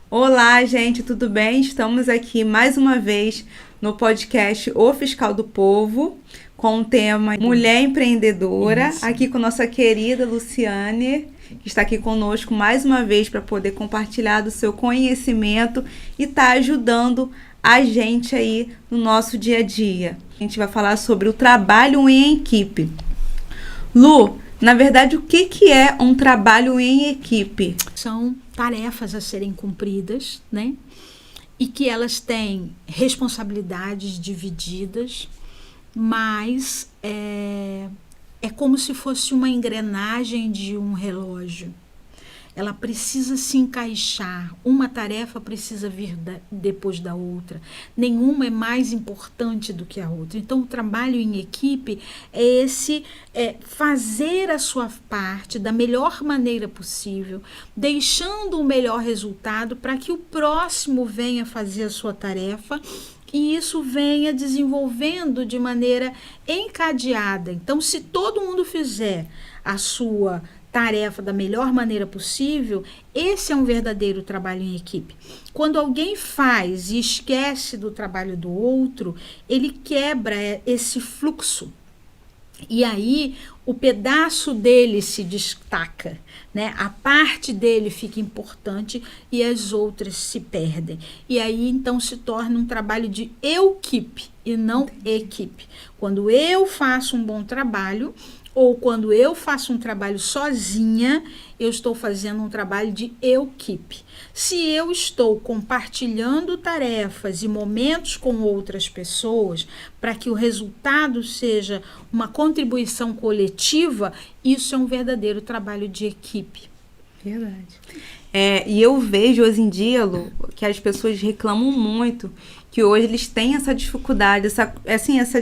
Olá, gente, tudo bem? Estamos aqui mais uma vez no podcast O Fiscal do Povo, com o tema Mulher Empreendedora, Isso. aqui com nossa querida Luciane, que está aqui conosco mais uma vez para poder compartilhar do seu conhecimento e está ajudando a gente aí no nosso dia a dia. A gente vai falar sobre o trabalho em equipe. Lu, na verdade, o que é um trabalho em equipe? São tarefas a serem cumpridas, né? E que elas têm responsabilidades divididas, mas é como se fosse uma engrenagem de um relógio. Ela precisa se encaixar, uma tarefa precisa vir depois da outra. Nenhuma é mais importante do que a outra. Então, o trabalho em equipe é fazer a sua parte da melhor maneira possível, deixando o melhor resultado para que o próximo venha fazer a sua tarefa e isso venha desenvolvendo de maneira encadeada. Então, se todo mundo fizer a sua tarefa da melhor maneira possível, esse é um verdadeiro trabalho em equipe. Quando alguém faz e esquece do trabalho do outro, ele quebra esse fluxo. E aí o pedaço dele se destaca, né? A parte dele fica importante e as outras se perdem. E aí então se torna um trabalho de equipe e não equipe. Quando eu faço um bom trabalho, ou quando eu faço um trabalho sozinha, eu estou fazendo um trabalho de equipe. Se eu estou compartilhando tarefas e momentos com outras pessoas, para que o resultado seja uma contribuição coletiva, isso é um verdadeiro trabalho de equipe. Verdade. E eu vejo hoje em dia, Lu, que as pessoas reclamam muito que hoje eles têm essa dificuldade, essa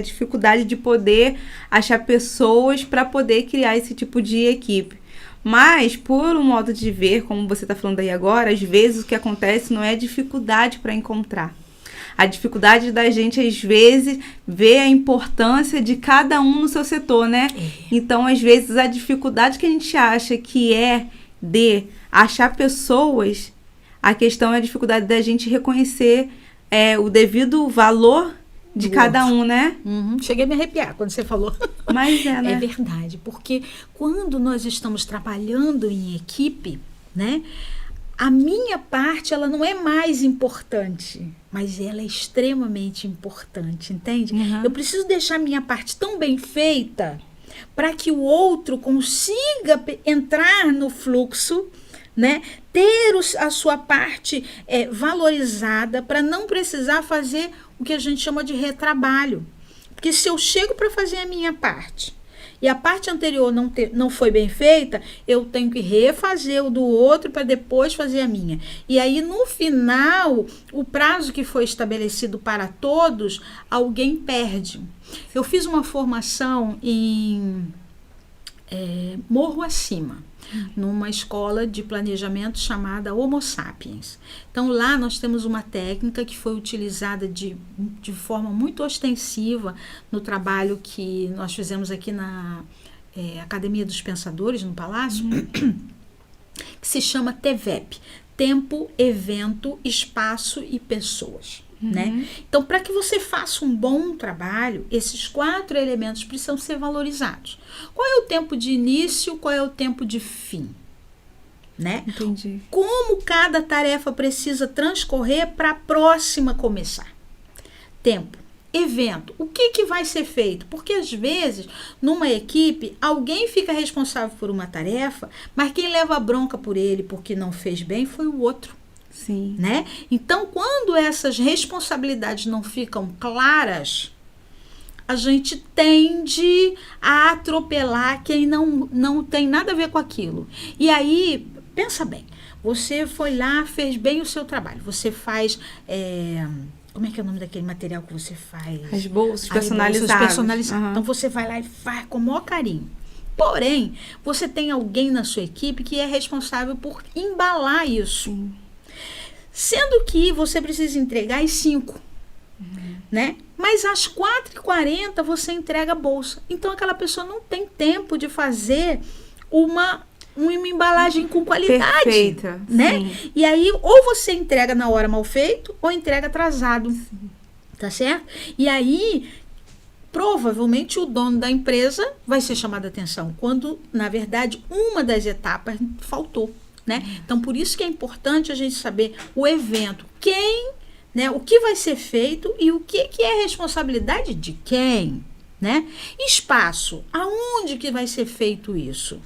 dificuldade de poder achar pessoas para poder criar esse tipo de equipe. Mas, por um modo de ver, como você está falando aí agora, às vezes o que acontece não é dificuldade para encontrar. A dificuldade da gente, às vezes, ver a importância de cada um no seu setor, né? Então, às vezes, a dificuldade que a gente acha que é de achar pessoas, a questão é a dificuldade da gente reconhecer o devido valor de cada um, né? Cheguei a me arrepiar quando você falou. Mas né? É verdade, porque quando nós estamos trabalhando em equipe, né? A minha parte, ela não é mais importante, mas ela é extremamente importante, entende? Eu preciso deixar a minha parte tão bem feita para que o outro consiga entrar no fluxo, né? Ter a sua parte valorizada para não precisar fazer o que a gente chama de retrabalho. Porque se eu chego para fazer a minha parte e a parte anterior não foi bem feita, eu tenho que refazer o do outro para depois fazer a minha. E aí, no final, o prazo que foi estabelecido para todos, alguém perde. Eu fiz uma formação em Morro Acima, numa escola de planejamento chamada Homo Sapiens. Então, lá nós temos uma técnica que foi utilizada de forma muito ostensiva no trabalho que nós fizemos aqui na Academia dos Pensadores, no Palácio, que se chama TEVEP, Tempo, Evento, Espaço e Pessoas. Né? Então, para que você faça um bom trabalho, esses 4 elementos precisam ser valorizados. Qual é o tempo de início, qual é o tempo de fim? Né? Entendi. Como cada tarefa precisa transcorrer para a próxima começar? Tempo. Evento. O que vai ser feito? Porque às vezes, numa equipe, alguém fica responsável por uma tarefa, mas quem leva a bronca por ele porque não fez bem foi o outro. Sim. Né? Então, quando essas responsabilidades não ficam claras, a gente tende a atropelar quem não tem nada a ver com aquilo. E aí, pensa bem, você foi lá, fez bem o seu trabalho, você faz... como é que é o nome daquele material que você faz? As bolsas personalizadas. Então, você vai lá e faz com o maior carinho. Porém, você tem alguém na sua equipe que é responsável por embalar isso. Sim. Sendo que você precisa entregar às 5, né? Mas às 4h40 você entrega a bolsa. Então, aquela pessoa não tem tempo de fazer uma uma embalagem com qualidade. Perfeita, né? sim. E aí, ou você entrega na hora mal feito, ou entrega atrasado. Sim. Tá certo? E aí, provavelmente, o dono da empresa vai ser chamado a atenção, quando, na verdade, uma das etapas faltou, né? Então, por isso que é importante a gente saber o evento, quem, né? O que vai ser feito e o que é responsabilidade de quem, né? Espaço, aonde que vai ser feito isso?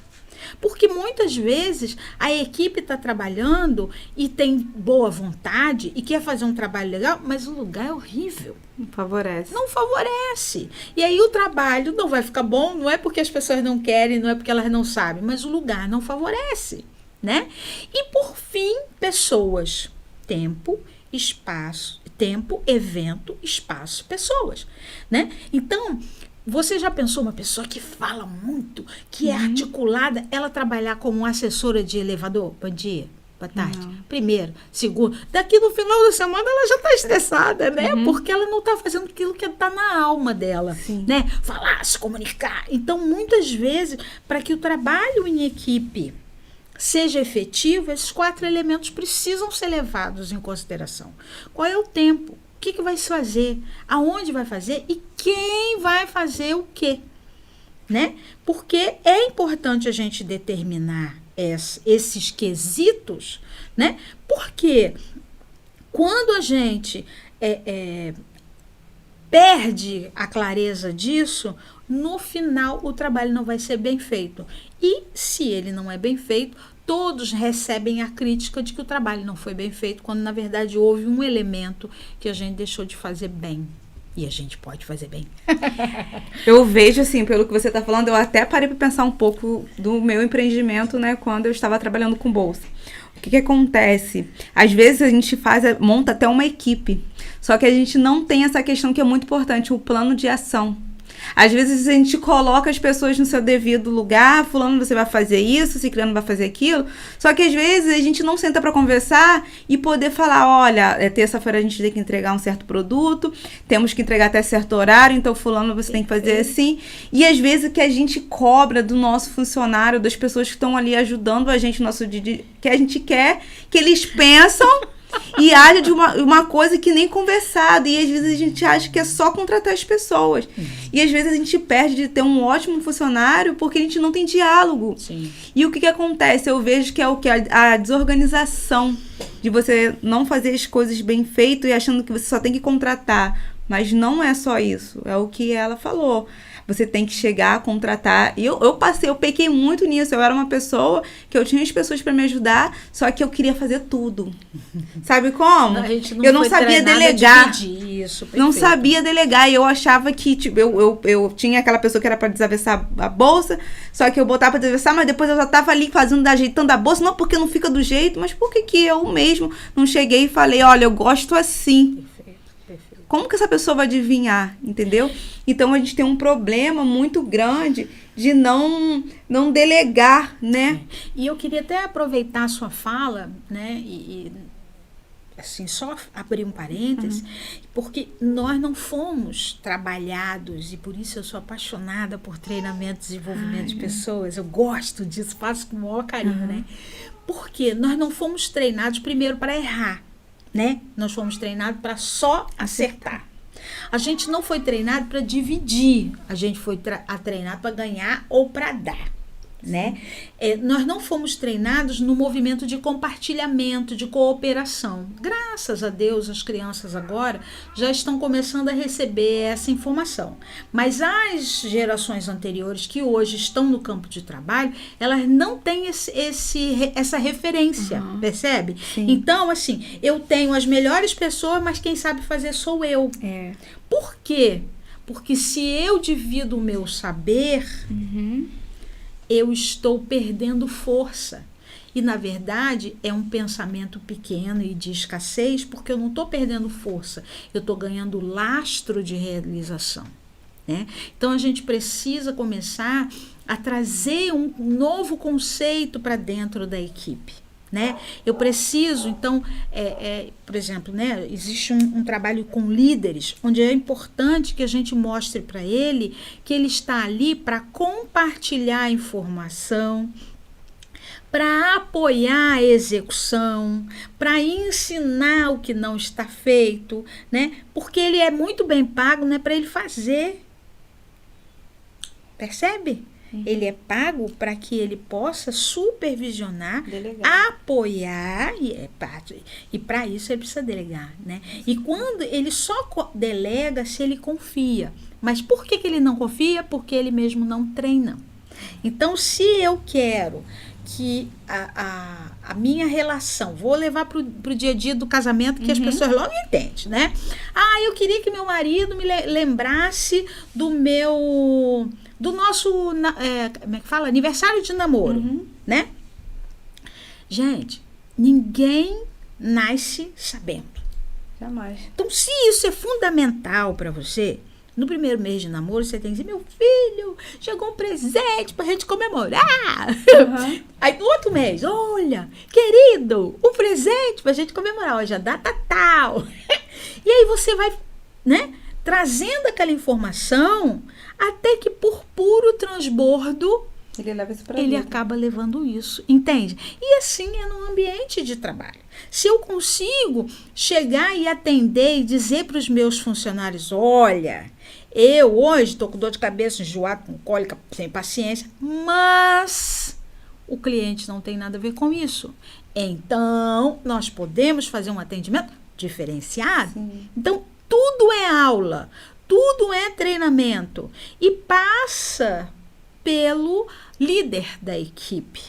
Porque muitas vezes a equipe está trabalhando e tem boa vontade e quer fazer um trabalho legal, mas o lugar é horrível. Não favorece. Não favorece. E aí o trabalho não vai ficar bom, não é porque as pessoas não querem, não é porque elas não sabem, mas o lugar não favorece, né? E por fim, pessoas. Tempo, espaço. Tempo, evento, espaço, pessoas, né? Então, você já pensou uma pessoa que fala muito, que é articulada, ela trabalhar como assessora de elevador? Bom dia, boa tarde. Primeiro, segundo. Daqui no final da semana ela já está estressada, né? Porque ela não está fazendo aquilo que está na alma dela, né? Falar, se comunicar. Então, muitas vezes, para que o trabalho em equipe seja efetivo, esses 4 elementos precisam ser levados em consideração. Qual é o tempo? O que vai se fazer? Aonde vai fazer? E quem vai fazer o quê? Né? Porque é importante a gente determinar esses quesitos, né? Porque quando a gente perde a clareza disso, no final o trabalho não vai ser bem feito. E se ele não é bem feito, todos recebem a crítica de que o trabalho não foi bem feito, quando na verdade houve um elemento que a gente deixou de fazer bem. E a gente pode fazer bem. Eu vejo, assim, pelo que você está falando, eu até parei para pensar um pouco do meu empreendimento, né, quando eu estava trabalhando com bolsa. O que acontece? Às vezes a gente monta até uma equipe, só que a gente não tem essa questão que é muito importante, o plano de ação. Às vezes a gente coloca as pessoas no seu devido lugar, fulano você vai fazer isso, ciclano vai fazer aquilo, só que às vezes a gente não senta para conversar e poder falar, olha, terça-feira a gente tem que entregar um certo produto, temos que entregar até certo horário, então fulano você tem que fazer assim, e às vezes o que a gente cobra do nosso funcionário, das pessoas que estão ali ajudando a gente, que a gente quer que eles pensam e age de uma coisa que nem conversado. E às vezes a gente acha que é só contratar as pessoas. E às vezes a gente perde de ter um ótimo funcionário porque a gente não tem diálogo. Sim. E o que acontece? Eu vejo que é o que? A desorganização de você não fazer as coisas bem feitas e achando que você só tem que contratar. Mas não é só isso. É o que ela falou. Você tem que chegar, contratar. E eu pequei muito nisso. Eu era uma pessoa que eu tinha as pessoas para me ajudar, só que eu queria fazer tudo. Sabe como? Eu não sabia delegar. Isso, não sabia delegar. E eu achava que, tipo, eu tinha aquela pessoa que era para desavessar a bolsa, só que eu botava para desavessar, mas depois eu já tava ali ajeitando a bolsa, não porque não fica do jeito, mas porque que eu mesmo não cheguei e falei, olha, eu gosto assim. Como que essa pessoa vai adivinhar, entendeu? Então, a gente tem um problema muito grande de não delegar, né? E eu queria até aproveitar a sua fala, né? E assim, só abrir um parêntese, porque nós não fomos trabalhados, e por isso eu sou apaixonada por treinamento e desenvolvimento de pessoas. Eu gosto disso, faço com o maior carinho, né? Porque nós não fomos treinados primeiro para errar, né? Nós fomos treinados para só acertar. A gente não foi treinado para dividir, a gente foi treinado para ganhar ou para dar, né? Nós não fomos treinados no movimento de compartilhamento, de cooperação. Graças a Deus, as crianças agora já estão começando a receber essa informação. Mas as gerações anteriores, que hoje estão no campo de trabalho, elas não têm essa referência, percebe? Sim. Então, assim, eu tenho as melhores pessoas, mas quem sabe fazer sou eu. Por quê? Porque se eu divido o meu saber, eu estou perdendo força. E, na verdade, é um pensamento pequeno e de escassez, porque eu não estou perdendo força, eu estou ganhando lastro de realização, né? Então, a gente precisa começar a trazer um novo conceito para dentro da equipe, né? Eu preciso, então, por exemplo, né, existe um trabalho com líderes, onde é importante que a gente mostre para ele que ele está ali para compartilhar informação, para apoiar a execução, para ensinar o que não está feito, né? Porque ele é muito bem pago, não é para ele fazer. Percebe? Ele é pago para que ele possa supervisionar, Delegar. apoiar, e para isso ele precisa delegar, né? E quando ele só delega se ele confia. Mas por que ele não confia? Porque ele mesmo não treina. Então, se eu quero que a minha relação, vou levar para o dia a dia do casamento, que as pessoas logo entendem, né? Eu queria que meu marido me lembrasse do nosso, como é que fala? Aniversário de namoro, né? Gente, ninguém nasce sabendo. Jamais. Então, se isso é fundamental para você, no primeiro mês de namoro, você tem que dizer, meu filho, chegou um presente pra gente comemorar. Aí, no outro mês, olha, querido, um presente pra gente comemorar. Hoje é a data tal. E aí você vai, né, trazendo aquela informação até que por puro transbordo ele leva isso pra ele vida. acaba levando isso, entende? E assim é no ambiente de trabalho. Se eu consigo chegar e atender e dizer para os meus funcionários, olha, eu hoje estou com dor de cabeça, enjoado, com cólica, sem paciência, mas o cliente não tem nada a ver com isso. Então, nós podemos fazer um atendimento diferenciado. Sim. Então, tudo é aula, tudo é treinamento e passa pelo líder da equipe,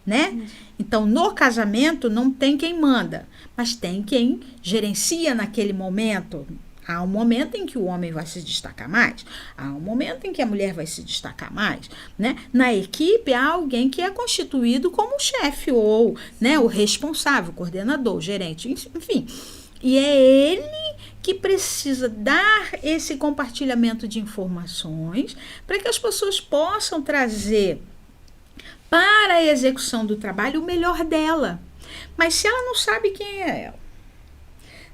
né? Então, no casamento não tem quem manda, mas tem quem gerencia naquele momento. Há um momento em que o homem vai se destacar mais, há um momento em que a mulher vai se destacar mais, né? Na equipe há alguém que é constituído como o chefe ou, né, o responsável, o coordenador, o gerente, enfim. E é ele que precisa dar esse compartilhamento de informações para que as pessoas possam trazer para a execução do trabalho o melhor dela. Mas se ela não sabe quem é ela,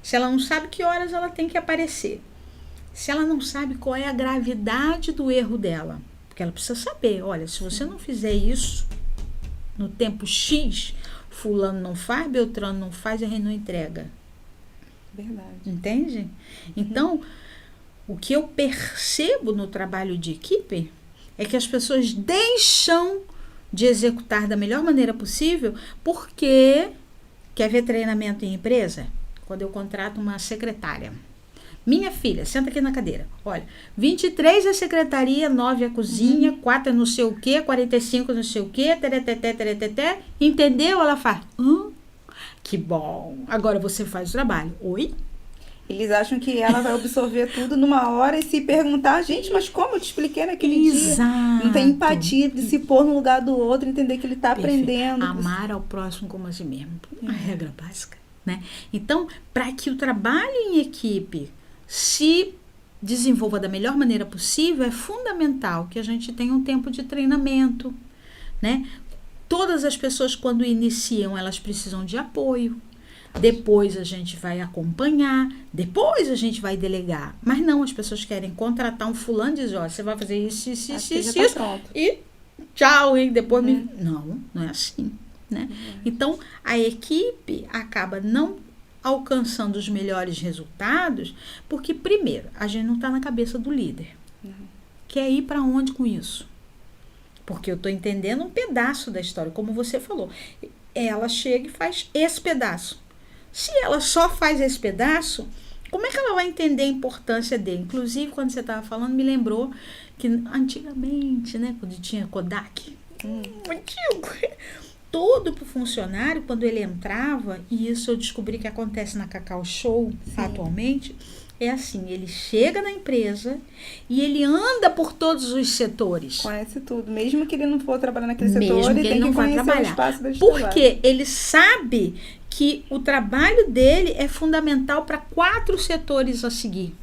se ela não sabe que horas ela tem que aparecer, se ela não sabe qual é a gravidade do erro dela, porque ela precisa saber, olha, se você não fizer isso no tempo X, fulano não faz, Beltrano não faz, a gente não entrega. Verdade. Entende? Então, o que eu percebo no trabalho de equipe é que as pessoas deixam de executar da melhor maneira possível porque quer ver treinamento em empresa? Quando eu contrato uma secretária. Minha filha, senta aqui na cadeira. Olha, 23 é a secretaria, 9 é a cozinha, 4 é não sei o quê, 45 não sei o quê, tereteté, entendeu? Ela faz, que bom, agora você faz o trabalho. Oi? Eles acham que ela vai absorver tudo numa hora e se perguntar, gente, mas como eu te expliquei naquele dia? Não tem empatia de se pôr no lugar do outro, entender que ele está aprendendo. Amar ao próximo como a si mesmo. Uma regra básica, né? Então, para que o trabalho em equipe se desenvolva da melhor maneira possível, é fundamental que a gente tenha um tempo de treinamento, né? Todas as pessoas, quando iniciam, elas precisam de apoio. Depois a gente vai acompanhar, depois a gente vai delegar. Mas não, as pessoas querem contratar um fulano e dizer, ó, você vai fazer isso, e tchau, hein? Depois não é assim, né? Então, a equipe acaba não alcançando os melhores resultados, porque, primeiro, a gente não está na cabeça do líder. Quer ir para onde com isso? Porque eu estou entendendo um pedaço da história, como você falou. Ela chega e faz esse pedaço. Se ela só faz esse pedaço, como é que ela vai entender a importância dele? Inclusive, quando você estava falando, me lembrou que antigamente, né, quando tinha Kodak, antigo, todo pro funcionário, quando ele entrava, e isso eu descobri que acontece na Cacau Show atualmente, é assim, ele chega na empresa e ele anda por todos os setores. Conhece tudo, mesmo que ele não for trabalhar naquele setor, ele tem que conhecer o espaço da Porque ele sabe que o trabalho dele é fundamental para 4 setores a seguir.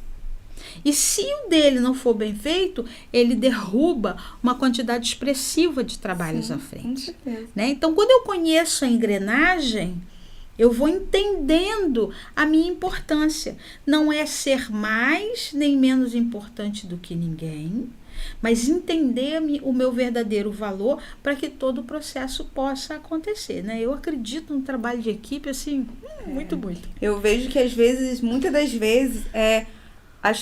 E se o dele não for bem feito, ele derruba uma quantidade expressiva de trabalhos à frente. Com certeza. Né? Então, quando eu conheço a engrenagem, eu vou entendendo a minha importância. Não é ser mais nem menos importante do que ninguém, mas entender o meu verdadeiro valor para que todo o processo possa acontecer, né? Eu acredito no trabalho de equipe, assim, muito. Eu vejo que às vezes, muitas das vezes,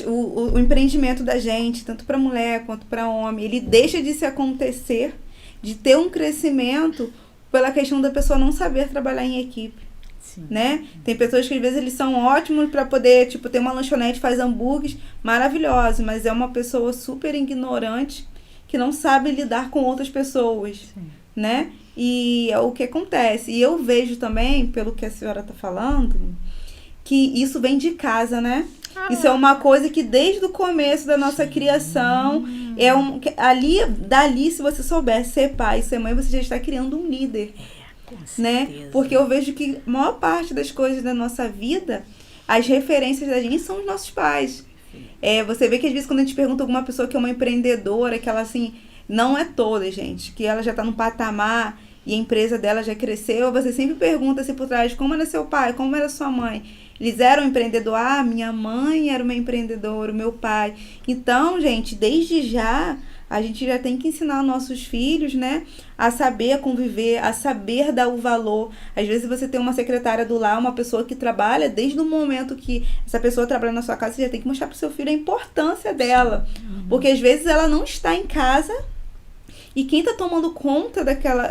o empreendimento da gente, tanto para mulher quanto para homem, ele deixa de se acontecer, de ter um crescimento pela questão da pessoa não saber trabalhar em equipe. Sim. Né? Tem pessoas que às vezes eles são ótimos para poder, tipo, ter uma lanchonete, faz hambúrgueres maravilhosos, mas é uma pessoa super ignorante que não sabe lidar com outras pessoas. Sim. Né? E é o que acontece. E eu vejo também, pelo que a senhora está falando, que isso vem de casa, né? Isso é uma coisa que desde o começo da nossa criação, dali, se você souber ser pai, ser mãe, você já está criando um líder. Né? Porque eu vejo que a maior parte das coisas da nossa vida, as referências da gente são os nossos pais. Você vê que às vezes quando a gente pergunta a alguma pessoa que é uma empreendedora, que ela assim, não é toda, gente, que ela já está num patamar e a empresa dela já cresceu, você sempre pergunta assim por trás, como era seu pai, como era sua mãe? Eles eram empreendedores? Minha mãe era uma empreendedora, o meu pai. Então, gente, desde já, a gente já tem que ensinar nossos filhos, né, a saber conviver, a saber dar o valor. Às vezes você tem uma secretária do lar, uma pessoa que trabalha, desde o momento que essa pessoa trabalha na sua casa, você já tem que mostrar para o seu filho a importância dela. Porque às vezes ela não está em casa e quem está tomando conta daquela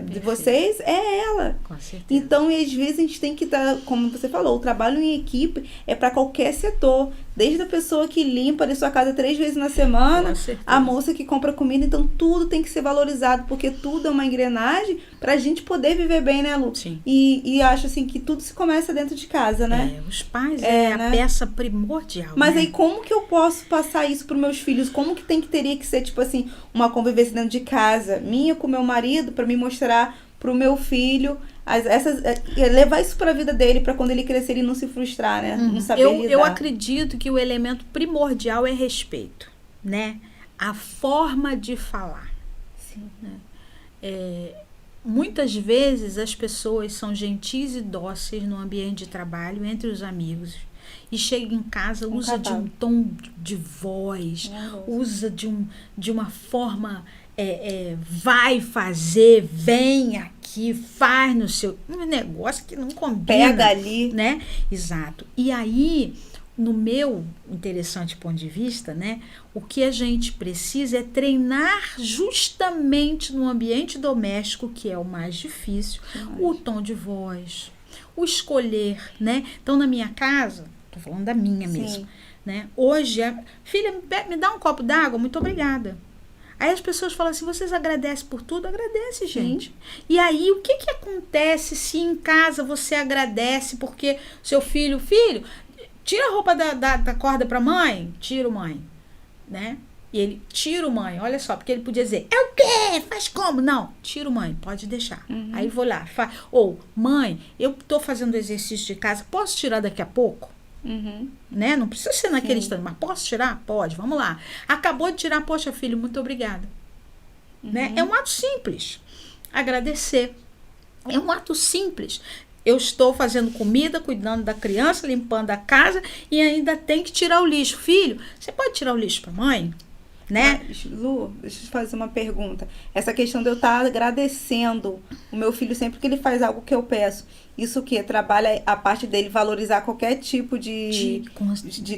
de vocês é ela. Com certeza. Então, às vezes a gente tem que dar, como você falou, o trabalho em equipe é para qualquer setor. Desde a pessoa que limpa de sua casa 3 vezes na semana, a moça que compra comida. Então, tudo tem que ser valorizado, porque tudo é uma engrenagem para a gente poder viver bem, né, Lu? Sim. E acho assim que tudo se começa dentro de casa, né? Os pais é a peça primordial. Mas né? aí, como que eu posso passar isso para os meus filhos? Como que teria que ser, tipo assim, uma convivência dentro de casa, minha com meu marido, para me mostrar pro meu filho, levar isso para a vida dele, para quando ele crescer ele não se frustrar, né? Não saber lidar. Eu acredito que o elemento primordial é respeito, né? A forma de falar. Sim. Né? Muitas vezes as pessoas são gentis e dóceis no ambiente de trabalho, entre os amigos, e chega em casa, usa de um tom de voz, usa de uma forma... vai fazer, vem aqui, faz no seu... Um negócio que não combina. Pega ali. Né? Exato. E aí, no meu interessante ponto de vista, né, o que a gente precisa é treinar justamente no ambiente doméstico, que é o mais difícil, o tom de voz, o escolher, né? Então, na minha casa, tô falando da minha mesmo, né? Hoje, filha, me dá um copo d'água? Muito obrigada. Aí as pessoas falam assim, vocês agradecem por tudo? Agradece, gente. Sim. E aí, o que acontece se em casa você agradece porque seu filho, tira a roupa da corda pra mãe? Tiro, mãe. Né? E ele, tiro, mãe. Olha só, porque ele podia dizer, é o quê? Faz como? Não, tiro, mãe, pode deixar. Aí vou lá. Ou, mãe, eu tô fazendo exercício de casa, posso tirar daqui a pouco? Né? Não precisa ser naquele instante, mas posso tirar? Pode, vamos lá. Acabou de tirar, poxa, filho, muito obrigada. Né? É um ato simples. Agradecer. É um ato simples. Eu estou fazendo comida, cuidando da criança, limpando a casa e ainda tem que tirar o lixo. Filho, você pode tirar o lixo para mãe? Né? Mas, Lu, deixa eu te fazer uma pergunta. Essa questão de eu estar agradecendo o meu filho sempre que ele faz algo que eu peço, isso que trabalha a parte dele valorizar qualquer tipo de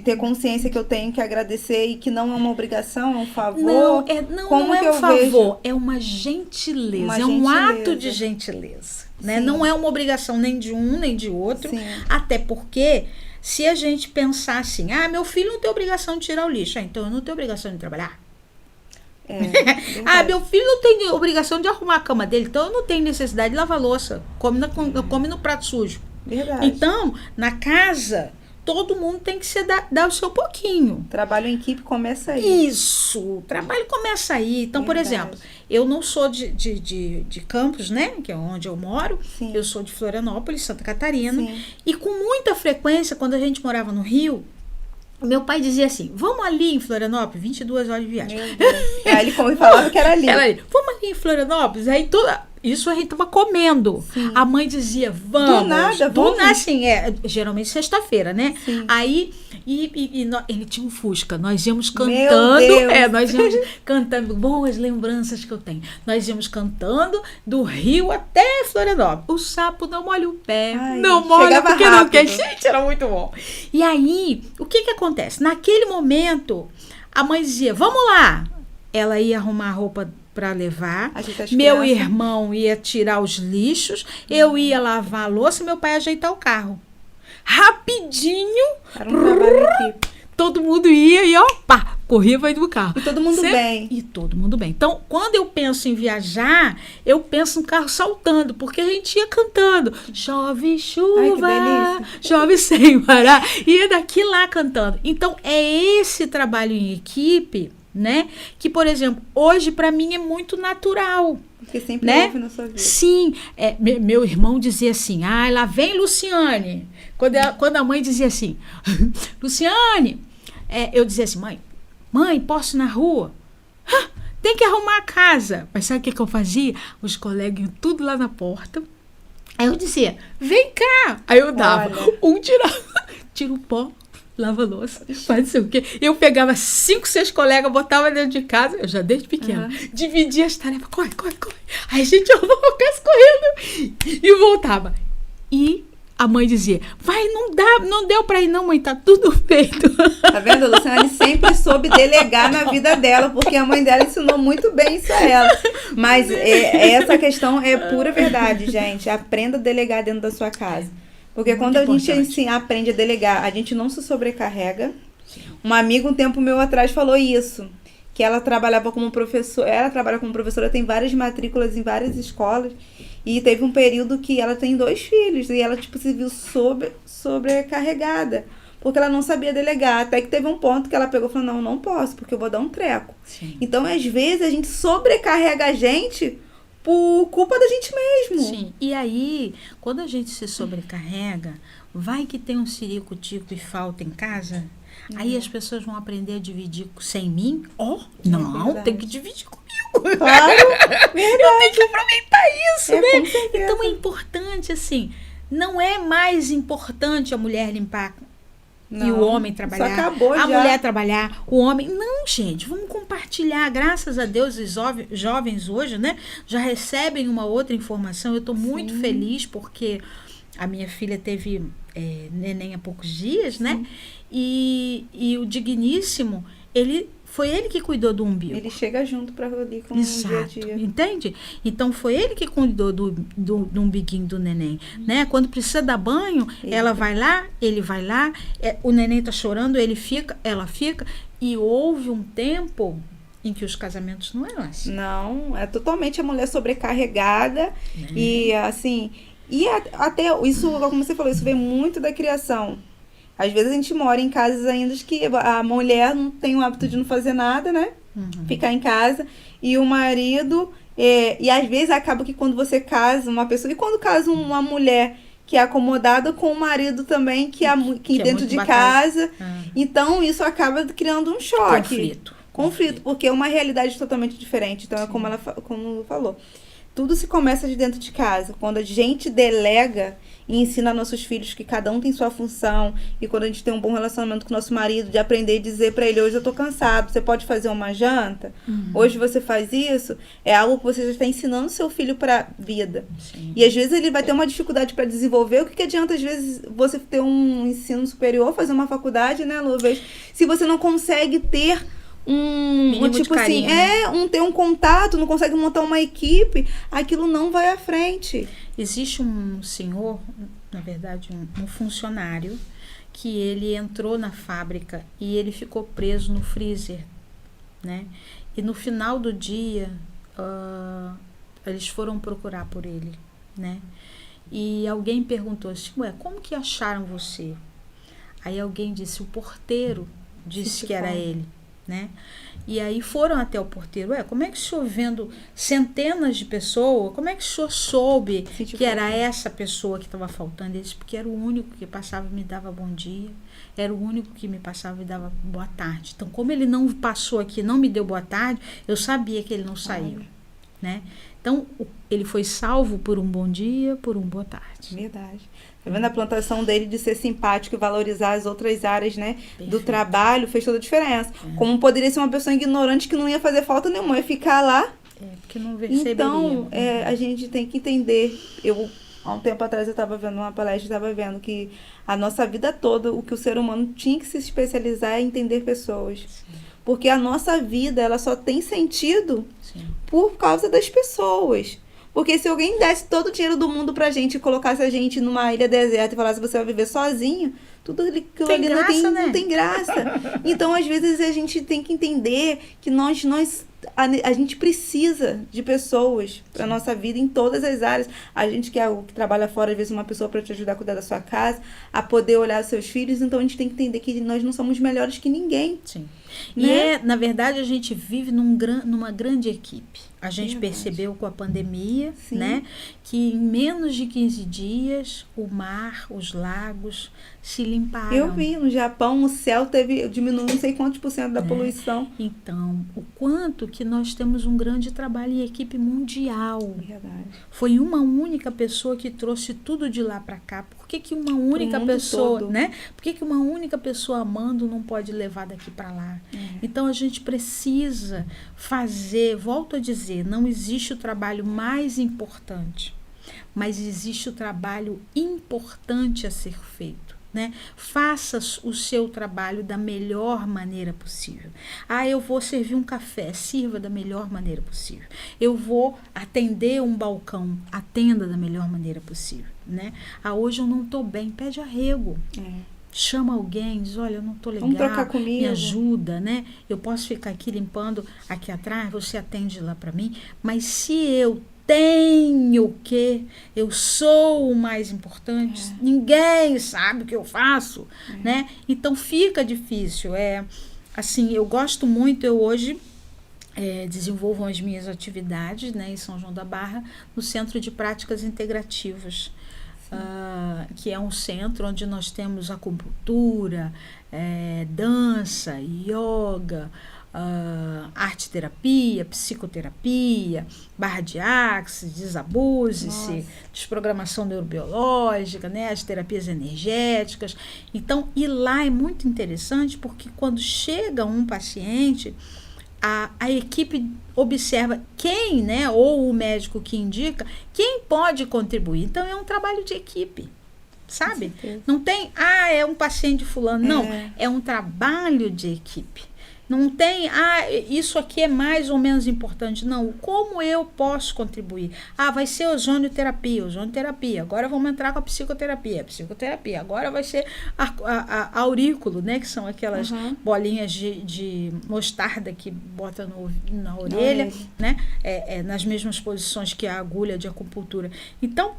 ter consciência que eu tenho que agradecer e que não é uma obrigação, é um favor? Não é um favor, é uma gentileza, é um ato de gentileza. Né? Não é uma obrigação nem de um nem de outro, até porque se a gente pensar assim, meu filho não tem obrigação de tirar o lixo, então eu não tenho obrigação de trabalhar. Meu filho não tem obrigação de arrumar a cama dele, então eu não tenho necessidade de lavar louça, come no prato sujo. Verdade. Então, na casa, todo mundo tem que dar o seu pouquinho. Trabalho em equipe começa aí. Isso, o trabalho começa aí. Então, por exemplo, eu não sou de Campos, né, que é onde eu moro. Sim. Eu sou de Florianópolis, Santa Catarina. Sim. E com muita frequência, quando a gente morava no Rio, meu pai dizia assim, vamos ali em Florianópolis, 22 horas de viagem. Aí ele falava que era ali. Vamos ali em Florianópolis. Aí Isso a gente tava comendo. Sim. A mãe dizia, vamos. Do nada, Do vamos. nada, assim, geralmente sexta-feira, né? Sim. Aí, ele tinha um Fusca. Nós íamos Meu cantando. Deus. Nós íamos cantando. Boas lembranças que eu tenho. Nós íamos cantando do Rio até Florianópolis. O sapo não molha o pé. Ai, não molha chegava porque não quer. rápido. Gente, era muito bom. E aí, o que acontece? Naquele momento, a mãe dizia, vamos lá. Ela ia arrumar a roupa para levar. Meu crianças. irmão ia tirar os lixos, eu ia lavar a louça e meu pai ia ajeitar o carro. Rapidinho, Era um trabalho em equipe. todo mundo ia e pá, corria para do carro. E todo mundo bem. E todo mundo bem. Então, quando eu penso em viajar, eu penso no carro saltando, porque a gente ia cantando. Chove chuva, Ai, que delícia. chove sem parar. Ia daqui lá cantando. Então, é esse trabalho em equipe, né? Que, por exemplo, hoje para mim é muito natural. Porque sempre Né? houve na sua vida. Sim, meu irmão dizia assim, lá vem Luciane. Quando a mãe dizia assim, Luciane, eu dizia assim, mãe, posso ir na rua? Tem que arrumar a casa. Mas sabe o que eu fazia? Os colegas iam tudo lá na porta. Aí eu dizia, vem cá. Aí eu dava, tira o pó, lava a louça, faz não sei o quê. Eu pegava 5, 6 colegas, botava dentro de casa, eu já desde pequena, dividia as tarefas, corre. Aí a gente arrumava a casa correndo e voltava. E a mãe dizia, não deu pra ir não, mãe, tá tudo feito. Tá vendo? A Luciane sempre soube delegar na vida dela, porque a mãe dela ensinou muito bem isso a ela. Mas essa questão é pura verdade, gente. Aprenda a delegar dentro da sua casa. Porque Muito quando a gente importante. aprende a delegar, a gente não se sobrecarrega. Um amigo um tempo meu atrás falou isso, que ela trabalhava como professora, ela trabalha como professora, tem várias matrículas em várias escolas, e teve um período que ela tem 2 filhos, e ela se viu sobrecarregada, porque ela não sabia delegar, até que teve um ponto que ela pegou e falou, não posso, porque eu vou dar um treco. Sim. Então, às vezes, a gente sobrecarrega a gente por culpa da gente mesmo. Sim, e aí, quando a gente se sobrecarrega, vai que tem um sirico-tico e falta em casa, aí as pessoas vão aprender a dividir sem mim. Não, verdade. tem que dividir comigo. Claro, Eu tenho que aproveitar isso, né? com certeza. Então é importante, assim, não é mais importante a mulher limpar e o homem trabalhar, Isso acabou a já. mulher trabalhar, o homem... Não, gente, vamos compartilhar. Graças a Deus, os jovens hoje, né, já recebem uma outra informação. Eu estou muito feliz porque a minha filha teve neném há poucos dias, né? E o digníssimo, foi ele que cuidou do umbigo. Ele chega junto para ali com o dia a dia. Entende? Então foi ele que cuidou do umbiguinho do neném, né? Quando precisa dar banho, ela vai lá, ele vai lá, o neném tá chorando, ela fica, e houve um tempo em que os casamentos não eram assim. Não, é totalmente a mulher sobrecarregada e assim, até isso, como você falou, isso vem muito da criação. Às vezes a gente mora em casas ainda que a mulher não tem o hábito de não fazer nada, né? Ficar em casa. E o marido... e às vezes acaba que quando você casa uma pessoa... E quando casa uma mulher que é acomodada com o marido também, que é dentro de casa. Então isso acaba criando um choque. Conflito, porque é uma realidade totalmente diferente. Então é como falou. Tudo se começa de dentro de casa. Quando a gente delega e ensina nossos filhos que cada um tem sua função, e quando a gente tem um bom relacionamento com o nosso marido, de aprender a dizer para ele, hoje eu tô cansado, você pode fazer uma janta? Hoje você faz isso? É algo que você já está ensinando seu filho para vida. Sim. E às vezes ele vai ter uma dificuldade para desenvolver. O que adianta, às vezes, você ter um ensino superior, fazer uma faculdade, né, Lourdes? Se você não consegue ter tipo assim, ter um contato, não consegue montar uma equipe, aquilo não vai à frente. Existe um senhor, na verdade, um funcionário, que ele entrou na fábrica e ele ficou preso no freezer, né? E no final do dia, eles foram procurar por ele, né? E alguém perguntou assim, como que acharam você? Aí alguém disse, o porteiro disse que era ele. Né? E aí foram até o porteiro, como é que o senhor, vendo centenas de pessoas, como é que o senhor soube que era essa pessoa que estava faltando? Ele disse, porque era o único que passava e me dava bom dia, era o único que me passava e dava boa tarde. Então, como ele não passou aqui, não me deu boa tarde, eu sabia que ele não saiu. né? Então, ele foi salvo por um bom dia, por uma boa tarde. Verdade. Tá vendo a plantação dele de ser simpático e valorizar as outras áreas, né? Perfeito. Do trabalho, fez toda a diferença. Como poderia ser uma pessoa ignorante que não ia fazer falta nenhuma, ia ficar lá. Porque não perceberia. Então, a gente tem que entender. Há um tempo atrás eu estava vendo uma palestra, estava vendo que a nossa vida toda, o que o ser humano tinha que se especializar é entender pessoas. Sim. Porque a nossa vida, ela só tem sentido Sim. por causa das pessoas. Porque se alguém desse todo o dinheiro do mundo pra gente e colocasse a gente numa ilha deserta e falasse que você vai viver sozinho, tudo aquilo ali não tem graça. Então, às vezes, a gente tem que entender que a gente precisa de pessoas para nossa vida em todas as áreas. A gente que trabalha fora, às vezes, uma pessoa para te ajudar a cuidar da sua casa, a poder olhar os seus filhos. Então, a gente tem que entender que nós não somos melhores que ninguém. Sim. Né? E, na verdade, a gente vive numa grande equipe. A gente percebeu com a pandemia, Sim. né, que em menos de 15 dias, o mar, os lagos se limparam. Eu vi, no Japão, o céu diminuiu não sei quantos % da poluição. Então, o quanto que nós temos um grande trabalho em equipe mundial. Verdade. Foi uma única pessoa que trouxe tudo de lá para cá. Por que uma única pessoa, todo. né? Por que uma única pessoa amando não pode levar daqui para lá? Então, a gente precisa fazer, volto a dizer, não existe o trabalho mais importante, mas existe o trabalho importante a ser feito. Né? Faça o seu trabalho da melhor maneira possível. Eu vou servir um café, sirva da melhor maneira possível. Eu vou atender um balcão, atenda da melhor maneira possível. Né? Hoje eu não estou bem, pede arrego. Chama alguém, diz, olha, eu não estou legal, vamos trocar comigo. Me ajuda, né? Eu posso ficar aqui limpando aqui atrás, você atende lá para mim, mas se eu tenho que, eu sou o mais importante, ninguém sabe o que eu faço, né? Então fica difícil. Assim, eu gosto muito, eu hoje desenvolvo as minhas atividades, né, em São João da Barra, no Centro de Práticas Integrativas. Que é um centro onde nós temos acupuntura, dança, yoga, arte-terapia, psicoterapia, barra de axis, desabuse-se, desprogramação neurobiológica, né, as terapias energéticas. Então, e lá é muito interessante porque quando chega um paciente, a equipe observa quem, né, ou o médico que indica, quem pode contribuir. Então, é um trabalho de equipe, sabe? Não tem, é um paciente fulano. Não, é um trabalho de equipe. Não tem, isso aqui é mais ou menos importante. Não, como eu posso contribuir? Vai ser ozonioterapia. Agora vamos entrar com a psicoterapia. Agora vai ser a aurículo, né? Que são aquelas bolinhas de mostarda que bota na orelha, né? Nas mesmas posições que a agulha de acupuntura. Então,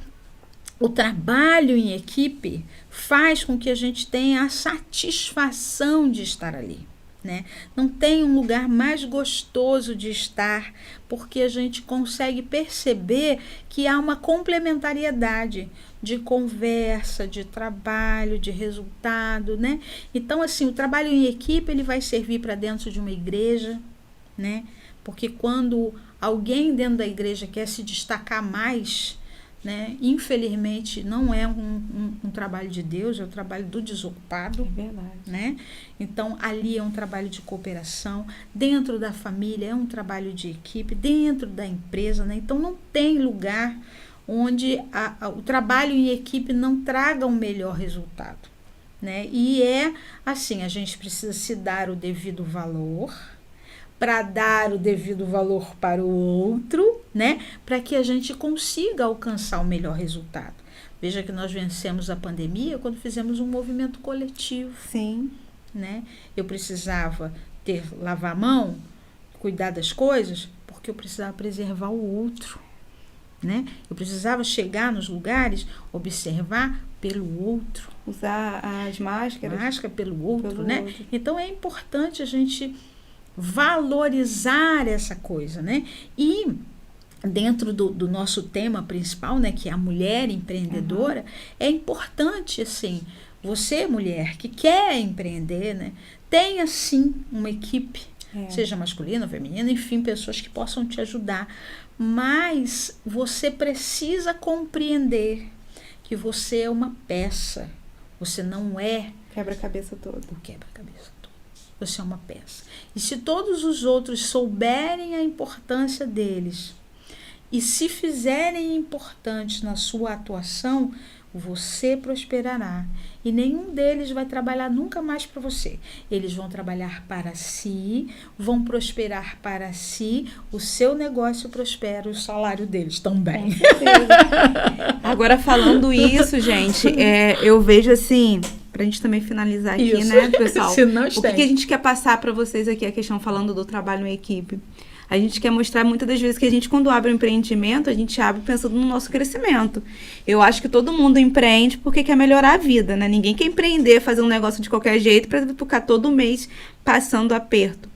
o trabalho em equipe faz com que a gente tenha a satisfação de estar ali. Né? Não tem um lugar mais gostoso de estar, porque a gente consegue perceber que há uma complementariedade de conversa, de trabalho, de resultado, né? Então, assim, o trabalho em equipe ele vai servir para dentro de uma igreja, né? Porque quando alguém dentro da igreja quer se destacar mais, né? Infelizmente não é um trabalho de Deus, é o trabalho do desocupado. É verdade. Né? Então ali é um trabalho de cooperação, dentro da família é um trabalho de equipe, dentro da empresa, né? Então não tem lugar onde o trabalho em equipe não traga um melhor resultado, né? E assim, a gente precisa se dar o devido valor, para dar o devido valor para o outro, né? Para que a gente consiga alcançar o melhor resultado. Veja que nós vencemos a pandemia quando fizemos um movimento coletivo. Sim. Né? Eu precisava lavar a mão, cuidar das coisas, porque eu precisava preservar o outro. Né? Eu precisava chegar nos lugares, observar pelo outro. Usar as máscaras. Máscara pelo outro, né? Então é importante a gente valorizar essa coisa, né? E dentro do nosso tema principal, né, que é a mulher empreendedora, é importante, assim, você, mulher, que quer empreender, né, tenha, sim, uma equipe, Seja masculino, feminino, enfim, pessoas que possam te ajudar. Mas você precisa compreender que você é uma peça. Você não é Quebra-cabeça todo. o quebra-cabeça todo. Você é uma peça. E se todos os outros souberem a importância deles e se fizerem importantes na sua atuação, você prosperará. E nenhum deles vai trabalhar nunca mais para você. Eles vão trabalhar para si, vão prosperar para si, o seu negócio prospera, o salário deles também. Com certeza. Agora, falando isso, gente, eu vejo assim, pra gente também finalizar aqui, Isso. né, pessoal? Se não O que a gente quer passar para vocês aqui, a questão falando do trabalho em equipe. A gente quer mostrar muitas das vezes que a gente, quando abre um empreendimento, a gente abre pensando no nosso crescimento. Eu acho que todo mundo empreende porque quer melhorar a vida, né? Ninguém quer empreender, fazer um negócio de qualquer jeito para ficar todo mês passando aperto.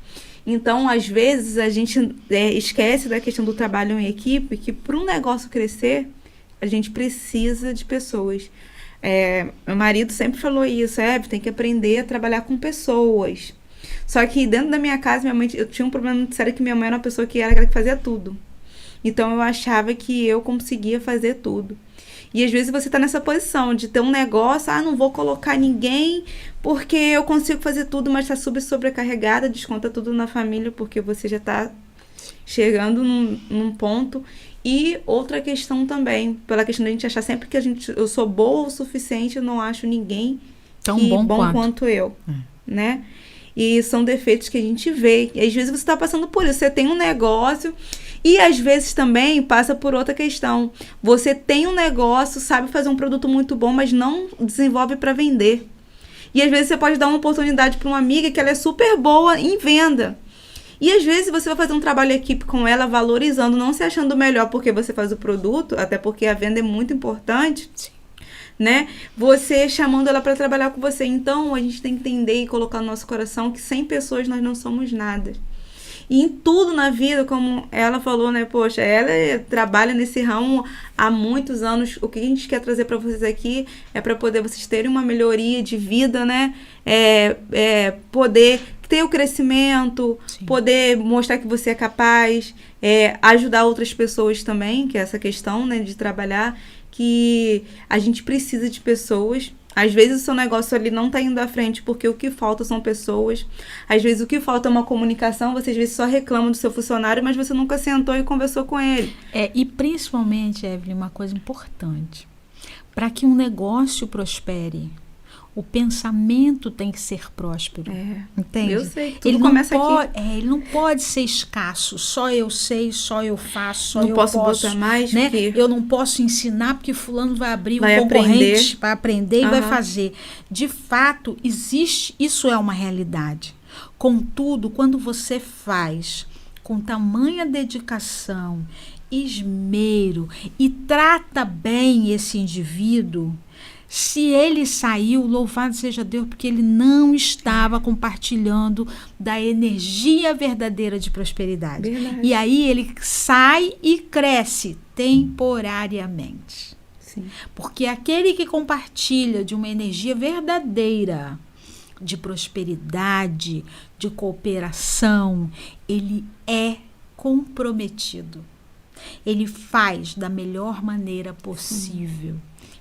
Então, às vezes, a gente esquece da questão do trabalho em equipe, que para um negócio crescer, a gente precisa de pessoas. Meu marido sempre falou isso, tem que aprender a trabalhar com pessoas. Só que dentro da minha casa, eu tinha um problema muito sério, que minha mãe era uma pessoa que era aquela que fazia tudo. Então, eu achava que eu conseguia fazer tudo. E às vezes você está nessa posição de ter um negócio, não vou colocar ninguém porque eu consigo fazer tudo, mas está sobrecarregada, desconta tudo na família porque você já está chegando num ponto. E outra questão também, pela questão da gente achar sempre que eu sou boa o suficiente, eu não acho ninguém tão bom quanto eu, né? E são defeitos que a gente vê. E às vezes você está passando por isso. Você tem um negócio e às vezes também passa por outra questão. Você tem um negócio, sabe fazer um produto muito bom, mas não desenvolve para vender. E às vezes você pode dar uma oportunidade para uma amiga que ela é super boa em venda. E às vezes você vai fazer um trabalho em equipe com ela, valorizando, não se achando melhor porque você faz o produto, até porque a venda é muito importante. Sim. Né? Você chamando ela para trabalhar com você. Então, a gente tem que entender e colocar no nosso coração que sem pessoas nós não somos nada. E em tudo na vida, como ela falou, né? Poxa, ela trabalha nesse ramo há muitos anos. O que a gente quer trazer para vocês aqui é para poder vocês terem uma melhoria de vida, né? Poder ter o crescimento, Sim. poder mostrar que você é capaz, ajudar outras pessoas também, que é essa questão, né, de trabalhar, que a gente precisa de pessoas. Às vezes o seu negócio ali não está indo à frente porque o que falta são pessoas. Às vezes o que falta é uma comunicação. Você às vezes só reclama do seu funcionário, mas você nunca sentou e conversou com ele. E principalmente, Evelyn, uma coisa importante. Para que um negócio prospere, o pensamento tem que ser próspero. Entende? Eu sei, tudo começa aqui. Ele não pode ser escasso. Só eu sei, só eu faço, só não eu posso botar mais, né? Porque eu não posso ensinar porque fulano vai abrir um concorrente para aprender e vai fazer. De fato, existe, isso é uma realidade. Contudo, quando você faz com tamanha dedicação, esmero e trata bem esse indivíduo, se ele saiu, louvado seja Deus, porque ele não estava compartilhando da energia verdadeira de prosperidade. Verdade. E aí ele sai e cresce temporariamente. Sim. Porque aquele que compartilha de uma energia verdadeira, de prosperidade, de cooperação, ele é comprometido. Ele faz da melhor maneira possível.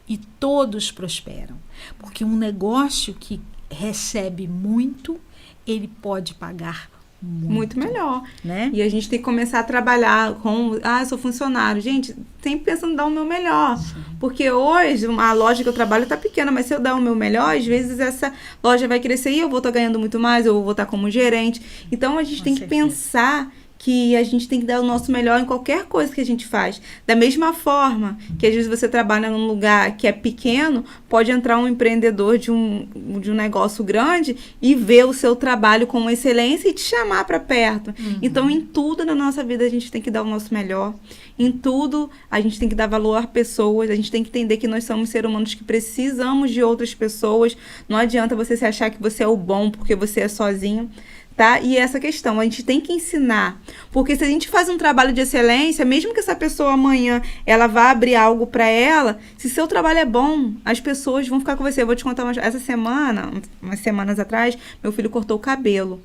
E todos prosperam. Porque um negócio que recebe muito, ele pode pagar muito melhor. Né? E a gente tem que começar a trabalhar com... eu sou funcionário. Gente, sempre pensando em dar o meu melhor. Sim. Porque hoje, a loja que eu trabalho está pequena, mas se eu dar o meu melhor, às vezes essa loja vai crescer e eu vou estar ganhando muito mais, eu vou estar como gerente. Então, a gente tem que pensar que a gente tem que dar o nosso melhor em qualquer coisa que a gente faz. Da mesma forma que às vezes você trabalha num lugar que é pequeno, pode entrar um empreendedor de um negócio grande e ver o seu trabalho com excelência e te chamar para perto. Então, em tudo na nossa vida a gente tem que dar o nosso melhor. Em tudo a gente tem que dar valor a pessoas, a gente tem que entender que nós somos seres humanos que precisamos de outras pessoas. Não adianta você se achar que você é o bom porque você é sozinho. Tá? E essa questão, a gente tem que ensinar, porque se a gente faz um trabalho de excelência, mesmo que essa pessoa amanhã ela vá abrir algo para ela, se seu trabalho é bom, as pessoas vão ficar com você. Eu vou te contar essa semana, umas semanas atrás, meu filho cortou o cabelo.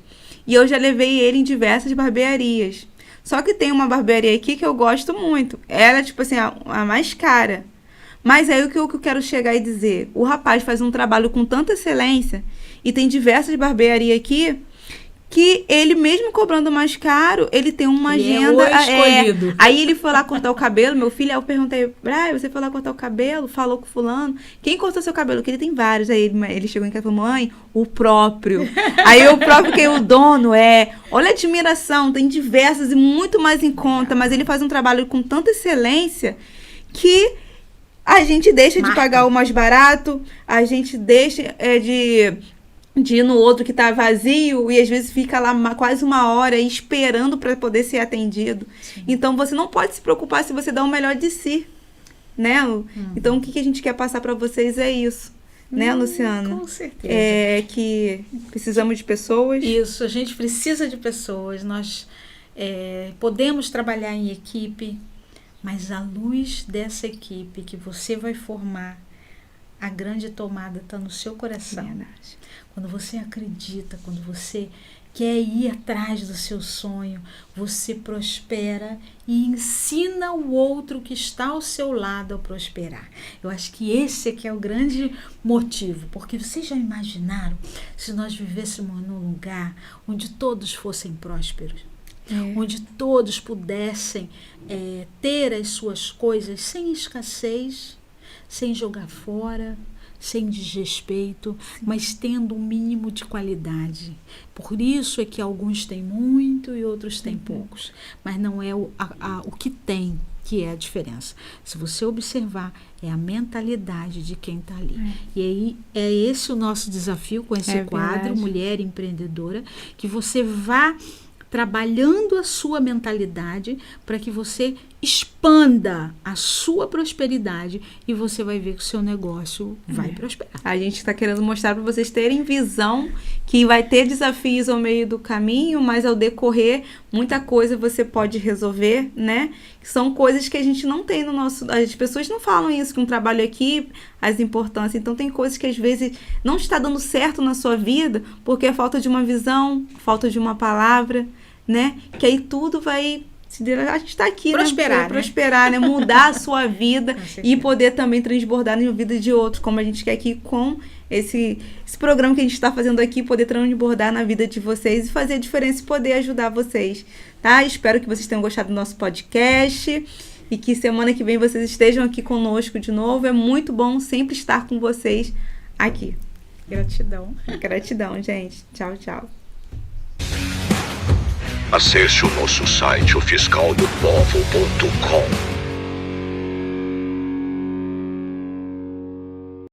E eu já levei ele em diversas barbearias. Só que tem uma barbearia aqui que eu gosto muito. Ela é, tipo assim, a mais cara. Mas aí o que eu quero chegar e dizer? O rapaz faz um trabalho com tanta excelência e tem diversas barbearias aqui que ele, mesmo cobrando mais caro, ele tem uma agenda. Escolhido. Aí ele foi lá cortar o cabelo, meu filho, aí eu perguntei, Brian, você foi lá cortar o cabelo? Falou com fulano. Quem cortou seu cabelo? Porque ele tem vários. Aí ele chegou em casa e falou, mãe, o próprio. Aí o próprio, que o dono olha a admiração, tem diversas e muito mais em conta, mas ele faz um trabalho com tanta excelência que a gente deixa de pagar o mais barato, a gente deixa de ir no outro que tá vazio e às vezes fica lá quase uma hora esperando para poder ser atendido. Sim. Então, você não pode se preocupar se você dá o melhor de si, né? Então, o que a gente quer passar para vocês é isso, né, Luciana? Com certeza. Que precisamos de pessoas. Isso, a gente precisa de pessoas. Nós podemos trabalhar em equipe, mas à luz dessa equipe que você vai formar, a grande tomada está no seu coração. Verdade. Quando você acredita, quando você quer ir atrás do seu sonho, você prospera e ensina o outro que está ao seu lado a prosperar. Eu acho que esse aqui é o grande motivo, porque vocês já imaginaram se nós vivêssemos num lugar onde todos fossem prósperos? Onde todos pudessem ter as suas coisas sem escassez, sem jogar fora, sem desrespeito, mas tendo um mínimo de qualidade. Por isso é que alguns têm muito e outros têm poucos. Mas não é o que tem que é a diferença. Se você observar, é a mentalidade de quem está ali. E aí é esse o nosso desafio com esse quadro, verdade. Mulher Empreendedora, que você vá trabalhando a sua mentalidade para que você expanda a sua prosperidade e você vai ver que o seu negócio vai prosperar. A gente está querendo mostrar para vocês terem visão que vai ter desafios ao meio do caminho, mas ao decorrer, muita coisa você pode resolver, né? São coisas que a gente não tem no nosso... As pessoas não falam isso, que um trabalho aqui, as importâncias. Então, tem coisas que às vezes não está dando certo na sua vida porque é falta de uma visão, falta de uma palavra, né? Que aí tudo vai... A gente está aqui, prosperar, né? Prosperar, né? Mudar a sua vida e poder também transbordar na vida de outros, como a gente quer aqui com esse programa que a gente está fazendo aqui, poder transbordar na vida de vocês e fazer a diferença e poder ajudar vocês, tá? Espero que vocês tenham gostado do nosso podcast e que semana que vem vocês estejam aqui conosco de novo. É muito bom sempre estar com vocês aqui. Gratidão. Gratidão, gente. Tchau, tchau. Acesse o nosso site, ofiscaldopovo.com.